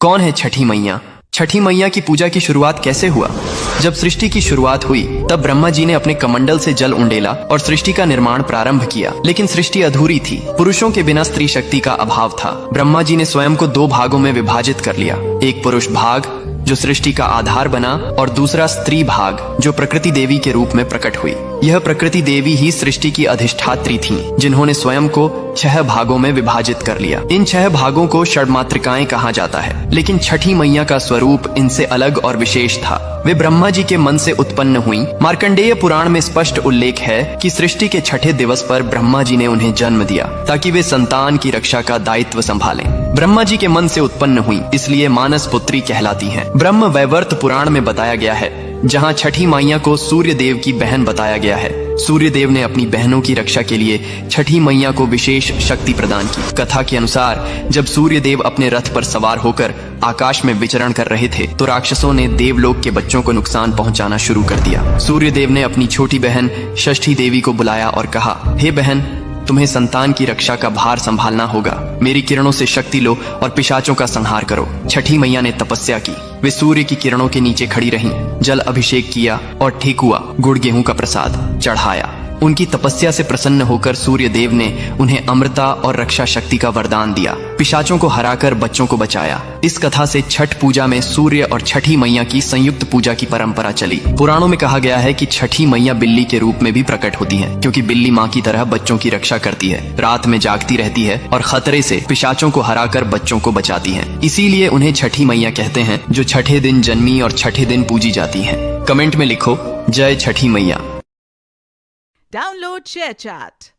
कौन है छठी मैया? छठी मैया की पूजा की शुरुआत कैसे हुआ? जब सृष्टि की शुरुआत हुई तब ब्रह्मा जी ने अपने कमंडल से जल उंडेला और सृष्टि का निर्माण प्रारंभ किया, लेकिन सृष्टि अधूरी थी। पुरुषों के बिना स्त्री शक्ति का अभाव था। ब्रह्मा जी ने स्वयं को दो भागों में विभाजित कर लिया, एक पुरुष भाग जो सृष्टि का आधार बना और दूसरा स्त्री भाग जो प्रकृति देवी के रूप में प्रकट हुई। यह प्रकृति देवी ही सृष्टि की अधिष्ठात्री थीं, जिन्होंने स्वयं को 6 भागों में विभाजित कर लिया। इन 6 भागों को षड्मातृकाएं कहा जाता है, लेकिन छठी मैया का स्वरूप इनसे अलग और विशेष था। वे ब्रह्मा जी के मन से उत्पन्न हुई। मार्कंडेय पुराण में स्पष्ट उल्लेख है कि सृष्टि के छठे दिवस पर ब्रह्मा जी ने उन्हें जन्म दिया ताकि वे संतान की रक्षा का दायित्व संभालें। ब्रह्मा जी के मन से उत्पन्न हुई, इसलिए मानस पुत्री कहलाती हैं। ब्रह्म वैवर्त पुराण में बताया गया है, जहाँ छठी मैया को सूर्य देव की बहन बताया गया है। सूर्य देव ने अपनी बहनों की रक्षा के लिए छठी मैया को विशेष शक्ति प्रदान की। कथा के अनुसार जब सूर्य देव अपने रथ पर सवार होकर आकाश में विचरण कर रहे थे तो राक्षसों ने देवलोक के बच्चों को नुकसान पहुंचाना शुरू कर दिया। सूर्य देव ने अपनी छोटी बहन षष्ठी देवी को बुलाया और कहा, हे बहन, तुम्हें संतान की रक्षा का भार संभालना होगा। मेरी किरणों से शक्ति लो और पिशाचों का संहार करो। छठी मैया ने तपस्या की। वे सूर्य की किरणों के नीचे खड़ी रहीं, जल अभिषेक किया और ठेकुआ गुड़ गेहूं का प्रसाद चढ़ाया। उनकी तपस्या से प्रसन्न होकर सूर्य देव ने उन्हें अमृता और रक्षा शक्ति का वरदान दिया। पिशाचों को हराकर बच्चों को बचाया। इस कथा से छठ पूजा में सूर्य और छठी मैया की संयुक्त पूजा की परंपरा चली। पुराणों में कहा गया है कि छठी मैया बिल्ली के रूप में भी प्रकट होती हैं, क्योंकि बिल्ली माँ की तरह बच्चों की रक्षा करती है, रात में जागती रहती है और खतरे से पिशाचों को हराकर बच्चों को बचाती है। इसीलिए उन्हें छठी मैया कहते हैं, जो छठे दिन जन्मी और छठे दिन पूजी जाती है। कमेंट में लिखो, जय छठी मैया। Download ShareChat.